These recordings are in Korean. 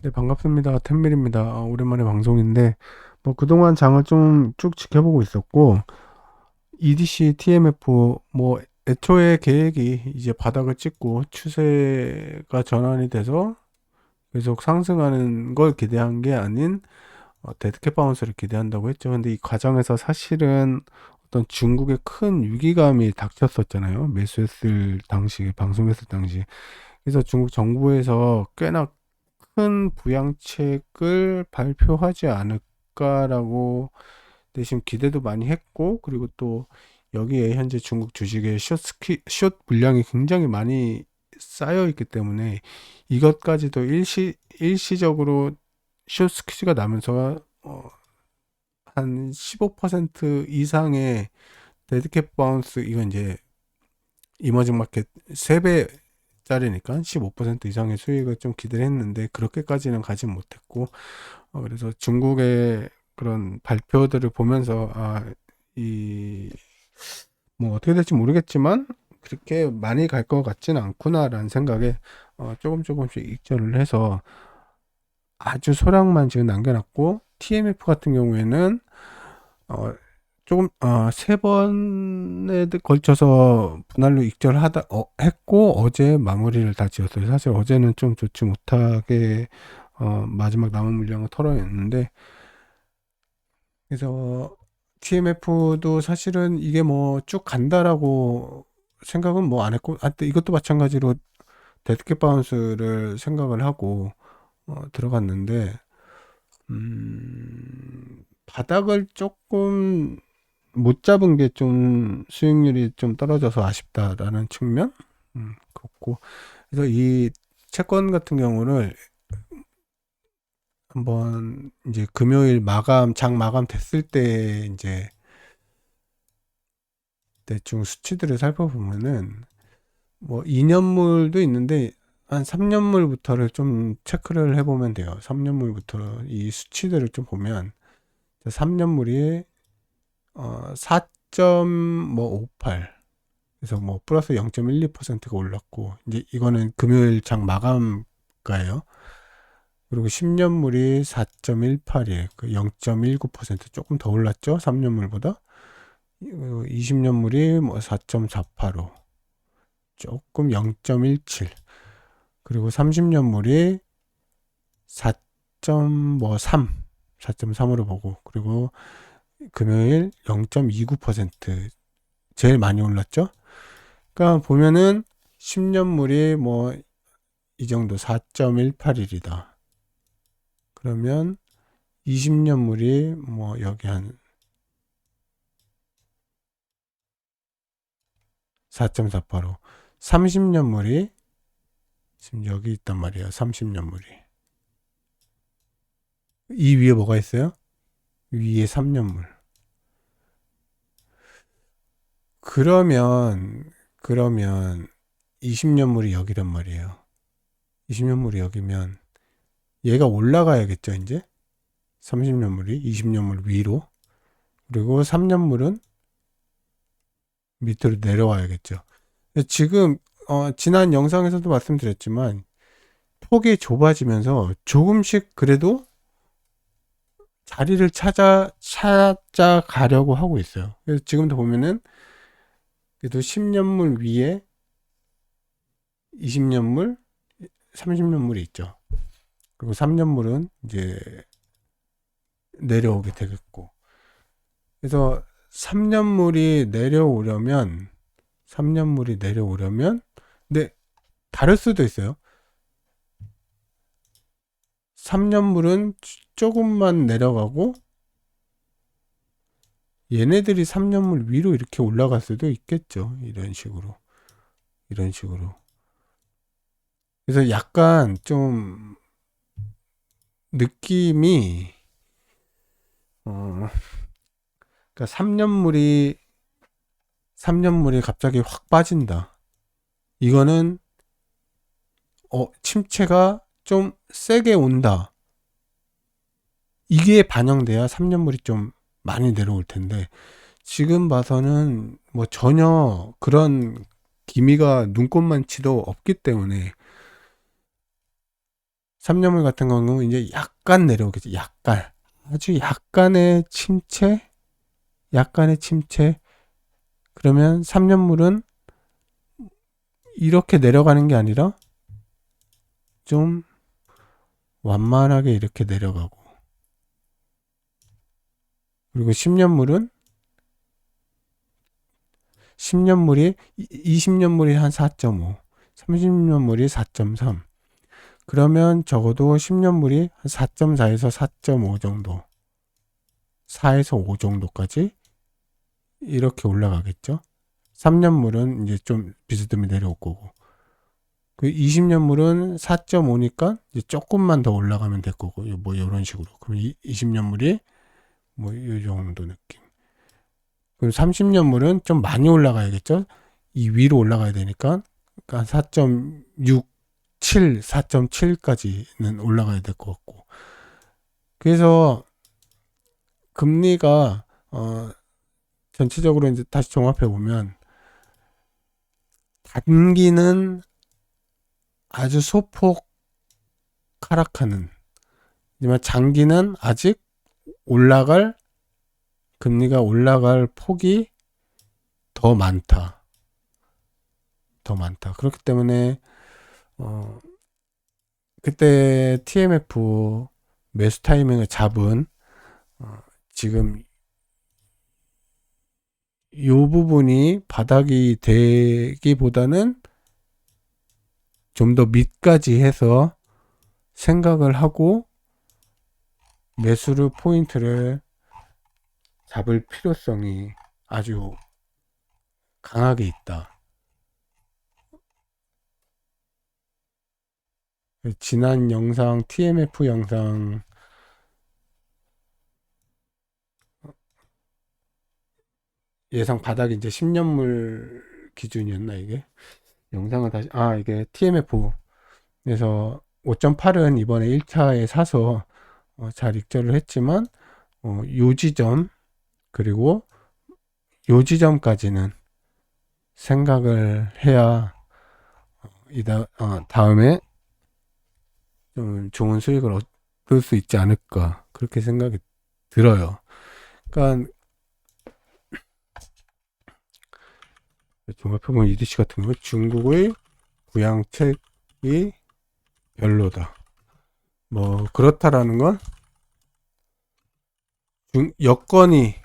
네, 반갑습니다. 텐밀입니다. 오랜만에 방송인데, 뭐, 그동안 장을 좀 쭉 지켜보고 있었고, EDC, TMF, 뭐, 애초에 계획이 이제 바닥을 찍고 추세가 전환이 돼서 계속 상승하는 걸 기대한 게 아닌, 데드캣 바운스를 기대한다고 했죠. 근데 이 과정에서 사실은 어떤 중국의 큰 위기감이 닥쳤었잖아요. 매수했을 당시, 방송했을 당시. 그래서 중국 정부에서 꽤나 큰 부양책을 발표하지 않을까라고 내심 기대도 많이 했고, 그리고 또 여기에 현재 중국 주식의 숏 물량이 굉장히 많이 쌓여 있기 때문에 이것까지도 일시적으로 숏 스퀴즈가 나면서 한 15% 이상의 데드캣 바운스, 이건 이제 이머징 마켓 3배짜리니까 15% 이상의 수익을 좀 기대를 했는데 그렇게까지는 가지 못했고, 그래서 중국의 그런 발표들을 보면서 이 뭐 어떻게 될지 모르겠지만 그렇게 많이 갈 것 같지는 않구나라는 생각에 조금씩 익절을 해서 아주 소량만 지금 남겨놨고, TMF 같은 경우에는 어, 조금 3번에 걸쳐서 분할로 익절하다 했고 어제 마무리를 다 지었어요. 사실 어제는 좀 좋지 못하게 마지막 남은 물량을 털어냈는데, 그래서 TMF도 사실은 이게 뭐 쭉 간다라고 생각은 뭐 안 했고, 또 이것도 마찬가지로 데드캣 바운스를 생각을 하고 들어갔는데, 바닥을 조금 못 잡은 게 좀 수익률이 좀 떨어져서 아쉽다라는 측면, 그렇고. 그래서 이 채권 같은 경우를 한번 이제 금요일 장 마감 됐을 때 이제 대충 수치들을 살펴보면은 뭐 2년물도 있는데 한 3년물부터를 좀 체크를 해보면 돼요. 3년물부터 이 수치들을 좀 보면 3년물이 4.58, 그래서 뭐 플러스 0.12%가 올랐고, 이제 이거는 금요일 장 마감가예요. 그리고 10년물이 4.18이에요. 그 0.19% 조금 더 올랐죠, 3년물보다. 20년물이 뭐 4.485, 조금 0.17, 그리고 30년물이 4.3, 4.3으로 보고, 그리고 금요일 0.29% 제일 많이 올랐죠. 그러니까 보면은 10년물이 뭐 이 정도 4.18일이다. 그러면 20년물이 뭐 여기 한 4.485, 30년물이 지금 여기 있단 말이에요. 30년물이 이 위에 뭐가 있어요? 위에 3년물. 그러면 20년물이 여기란 말이에요. 20년물이 여기면 얘가 올라가야겠죠, 이제. 30년물이 20년물 위로, 그리고 3년물은 밑으로 내려와야겠죠. 지금 지난 영상에서도 말씀드렸지만 폭이 좁아지면서 조금씩 그래도 자리를 찾아 가려고 하고 있어요. 그래서 지금도 보면은 그래도 10년물 위에 20년물, 30년물이 있죠. 그리고 3년물은 이제 내려오게 되겠고. 그래서 3년물이 내려오려면, 근데 다를 수도 있어요. 3년물은 조금만 내려가고 얘네들이 3년물 위로 이렇게 올라갈 수도 있겠죠. 이런 식으로. 그래서 약간 좀 느낌이 어 그러니까 3년물이 갑자기 확 빠진다. 이거는 침체가 좀 세게 온다. 이게 반영돼야 3년물이 좀 많이 내려올 텐데, 지금 봐서는 뭐 전혀 그런 기미가 눈꽃만치도 없기 때문에 3년물 같은 경우는 이제 약간 내려오겠죠. 약간. 아주 약간의 침체? 약간의 침체. 그러면 3년물은 이렇게 내려가는 게 아니라 좀 완만하게 이렇게 내려가고. 그리고 10년물이 20년물이 한 4.5, 30년물이 4.3. 그러면 적어도 10년물이 한 4.4에서 4.5 정도, 4에서 5 정도까지 이렇게 올라가겠죠. 3년물은 이제 좀 비스듬히 내려올 거고, 그 20년물은 4.5니까 이제 조금만 더 올라가면 될 거고, 뭐 이런 식으로. 그럼 20년물이 뭐 이 정도 느낌. 그럼 30년물은 좀 많이 올라가야겠죠. 이 위로 올라가야 되니까, 그러니까 4.67, 4.7까지는 올라가야 될 것 같고. 그래서 금리가 전체적으로 이제 다시 종합해 보면, 단기는 아주 소폭 하락하는, 하지만 장기는 아직 올라갈, 금리가 올라갈 폭이 더 많다. 더 많다. 그렇기 때문에 그때 TMF 매수 타이밍을 잡은 지금 이 부분이 바닥이 되기보다는 좀 더 밑까지 해서 생각을 하고 매수를 포인트를 잡을 필요성이 아주 강하게 있다. 지난 영상 TMF 영상 예상 바닥이 이제 10년물 기준이었나 이게? 영상을 다시 이게 TMF 그래서 5.8은 이번에 1차에 사서 잘 익절을 했지만 요 지점 그리고 요 지점까지는 생각을 해야 다음에 좀 좋은 수익을 얻을 수 있지 않을까 그렇게 생각이 들어요. 그러니까 종합평균 EDC 같은 경우 중국의 부양책이 별로다. 뭐 그렇다라는 건 여건이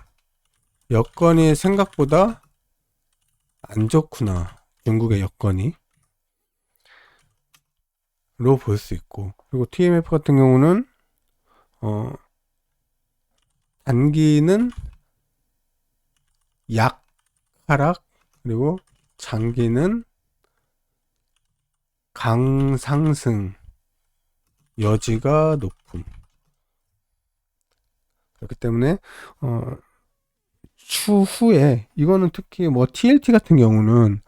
생각보다 안 좋구나. 중국의 여건이 로 볼 수 있고, 그리고 TMF 같은 경우는 단기는 약 하락, 그리고 장기는 강상승 여지가 높음. 그렇기 때문에 추후에 이거는 특히 뭐 TLT 같은 경우는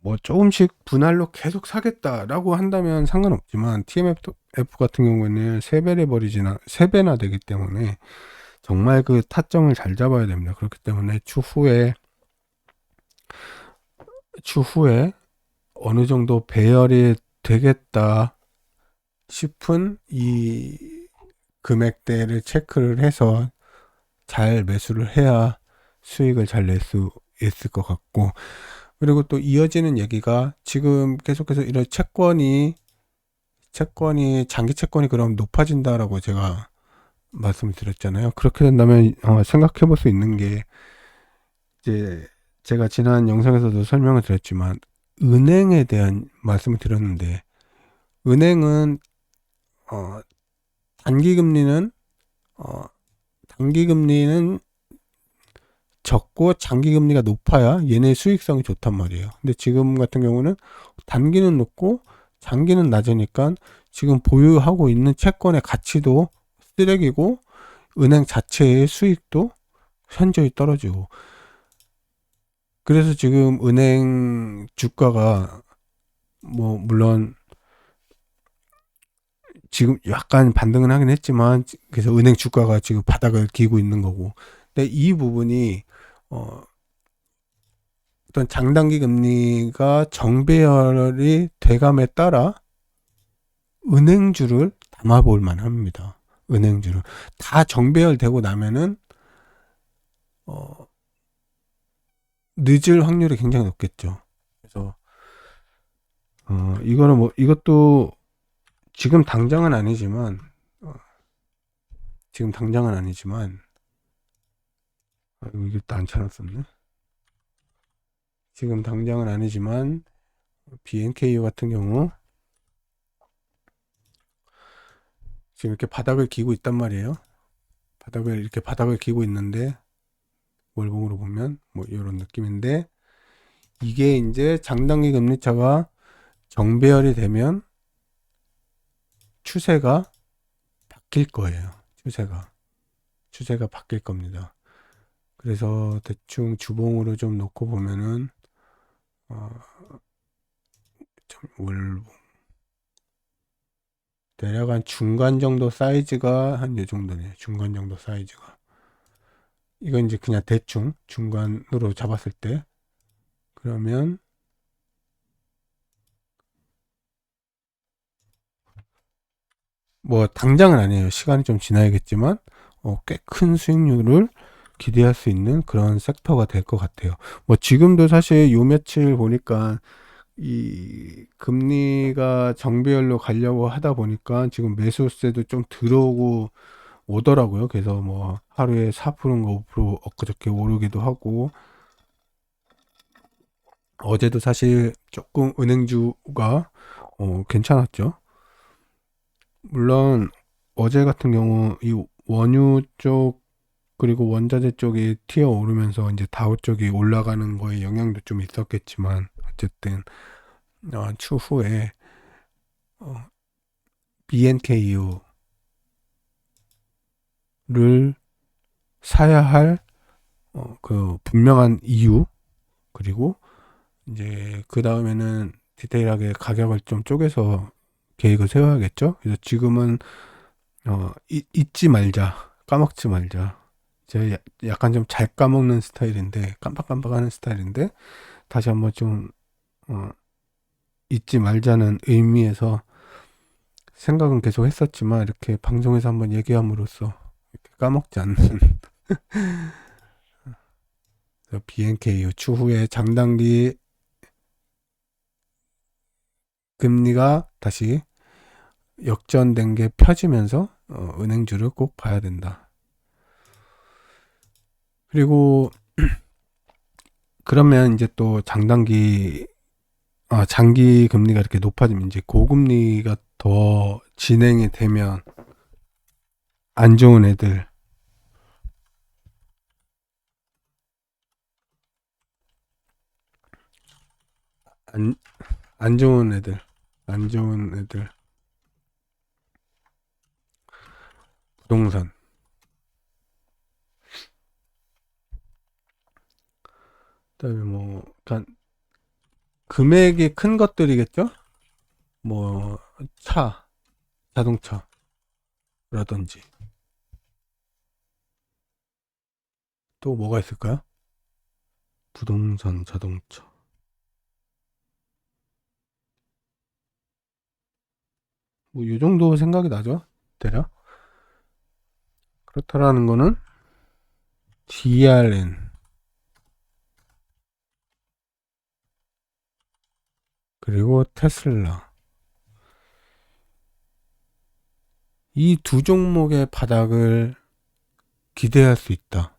뭐 조금씩 분할로 계속 사겠다라고 한다면 상관없지만 TMF 같은 경우에는 3배나 되기 때문에 정말 그 타점을 잘 잡아야 됩니다. 그렇기 때문에 추후에 어느 정도 배열이 되겠다 싶은 이 금액대를 체크를 해서 잘 매수를 해야 수익을 잘 낼 수 있을 것 같고, 그리고 또 이어지는 얘기가 지금 계속해서 이런 장기 채권이 그럼 높아진다라고 제가 말씀을 드렸잖아요. 그렇게 된다면 생각해 볼 수 있는 게 이제 제가 지난 영상에서도 설명을 드렸지만 은행에 대한 말씀을 드렸는데, 은행은 단기금리는 적고 장기금리가 높아야 얘네 수익성이 좋단 말이에요. 근데 지금 같은 경우는 단기는 높고 장기는 낮으니까 지금 보유하고 있는 채권의 가치도 쓰레기고 은행 자체의 수익도 현저히 떨어지고, 그래서 지금 은행 주가가 뭐 물론 지금 약간 반등은 하긴 했지만 그래서 은행 주가가 지금 바닥을 기고 있는 거고, 근데 이 부분이 어떤 장단기 금리가 정배열이 돼감에 따라 은행주를 담아볼 만합니다. 은행주를 다 정배열되고 나면은 어, 늦을 확률이 굉장히 높겠죠. 그래서 이거는 뭐 이것도 지금 당장은 아니지만 어, 지금 당장은 아니지만 이게 또 안 쳐놨었네. 지금 당장은 아니지만 BNKU 같은 경우 지금 이렇게 바닥을 기고 있단 말이에요. 바닥을 기고 있는데 월봉으로 보면 뭐 이런 느낌인데 이게 이제 장단기 금리차가 정배열이 되면 추세가 바뀔 거예요. 추세가 바뀔 겁니다. 그래서 대충 주봉으로 좀 놓고 보면은 어, 월 대략 한 중간 정도 사이즈가 한 요 정도네요. 중간 정도 사이즈가. 이건 이제 그냥 대충 중간으로 잡았을 때 그러면 뭐 당장은 아니에요. 시간이 좀 지나야겠지만 꽤 큰 수익률을 기대할 수 있는 그런 섹터가 될 것 같아요. 뭐 지금도 사실 요 며칠 보니까 이 금리가 정배열로 가려고 하다 보니까 지금 매수세도 좀 들어오고 오더라고요. 그래서 뭐 하루에 4%인가 5% 엊그저께 오르기도 하고 어제도 사실 조금 은행주가 괜찮았죠. 물론 어제 같은 경우 이 원유 쪽 그리고 원자재 쪽이 튀어 오르면서 이제 다우 쪽이 올라가는 거에 영향도 좀 있었겠지만 어쨌든 추후에 어, BNKU를 사야 할 그 분명한 이유 그리고 이제 그 다음에는 디테일하게 가격을 좀 쪼개서 계획을 세워야겠죠. 그래서 지금은 잊지 말자, 까먹지 말자. 제가 약간 좀 잘 까먹는 스타일인데 깜빡깜빡하는 스타일인데 다시 한번 좀 어, 잊지 말자는 의미에서 생각은 계속 했었지만 이렇게 방송에서 한번 얘기함으로써 이렇게 까먹지 않는 BNKU 추후에 장단기 금리가 다시 역전된 게 펴지면서 은행주를 꼭 봐야 된다. 그리고 그러면 이제 또 장기 금리가 이렇게 높아지면 이제 고금리가 더 진행이 되면 안 좋은 애들 안, 안 좋은 애들 안 좋은 애들 부동산 그다음에 뭐 그러니까 금액이 큰 것들이겠죠? 뭐 차, 자동차라든지 또 뭐가 있을까요? 부동산, 자동차. 뭐 이 정도 생각이 나죠? 대략. 그렇다라는 거는 DRN 그리고 테슬라 이 두 종목의 바닥을 기대할 수 있다.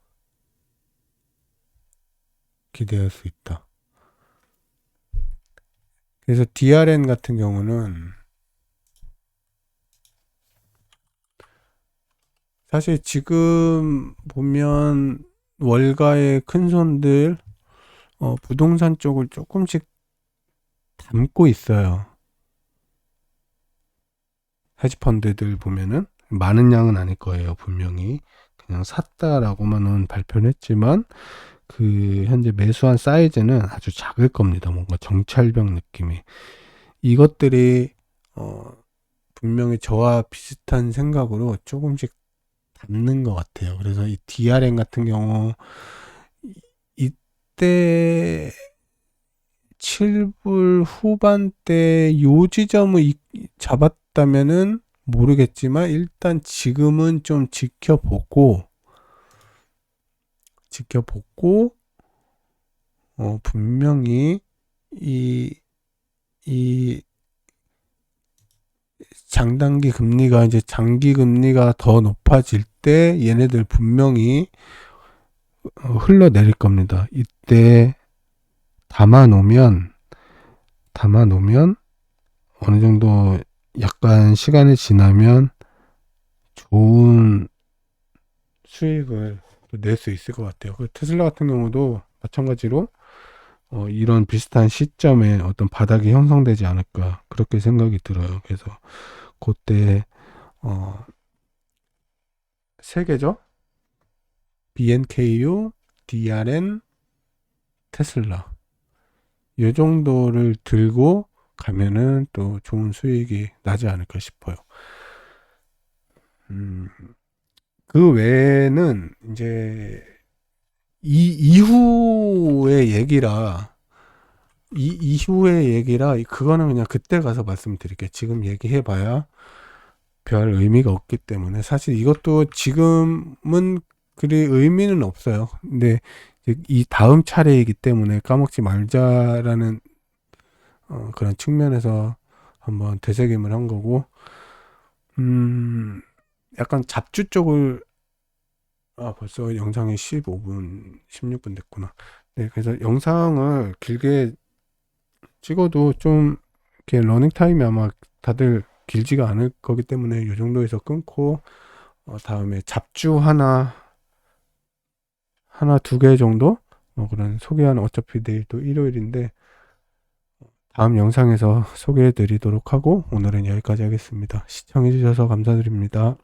기대할 수 있다. 그래서 DRN 같은 경우는 사실 지금 보면 월가의 큰 손들 부동산 쪽을 조금씩 담고 있어요. 헤지펀드들 보면은 많은 양은 아닐 거예요. 분명히 그냥 샀다라고만은 발표를 했지만 그 현재 매수한 사이즈는 아주 작을 겁니다. 뭔가 정찰병 느낌이 이것들이 분명히 저와 비슷한 생각으로 조금씩 닿는 것 같아요. 그래서 이 DRM 같은 경우 이때 7불 후반대 요 지점을 잡았다면은 모르겠지만 일단 지금은 좀 지켜보고 분명히 이 장단기 금리가 이제 장기 금리가 더 높아질 때 얘네들 분명히 흘러내릴 겁니다. 이때 담아놓으면 어느 정도 약간 시간이 지나면 좋은 수익을 낼 수 있을 것 같아요. 그 테슬라 같은 경우도 마찬가지로 이런 비슷한 시점에 어떤 바닥이 형성되지 않을까 그렇게 생각이 들어요. 그래서 그때 세 개죠. BNKU, DRN, 테슬라 이 정도를 들고 가면은 또 좋은 수익이 나지 않을까 싶어요. 그 외에는 이제 이후의 얘기라 그거는 그냥 그때 가서 말씀드릴게요. 지금 얘기해봐야 별 의미가 없기 때문에 사실 이것도 지금은 그리 의미는 없어요. 근데 이 다음 차례이기 때문에 까먹지 말자라는 그런 측면에서 한번 되새김을 한 거고, 약간 잡주 쪽을 벌써 영상이 15분, 16분 됐구나. 네, 그래서 영상을 길게 찍어도 좀 이렇게 러닝 타임이 아마 다들 길지가 않을 거기 때문에 이 정도에서 끊고 다음에 잡주 하나 두 개 정도 그런 소개하는 어차피 내일 또 일요일인데 다음 영상에서 소개해 드리도록 하고 오늘은 여기까지 하겠습니다. 시청해 주셔서 감사드립니다.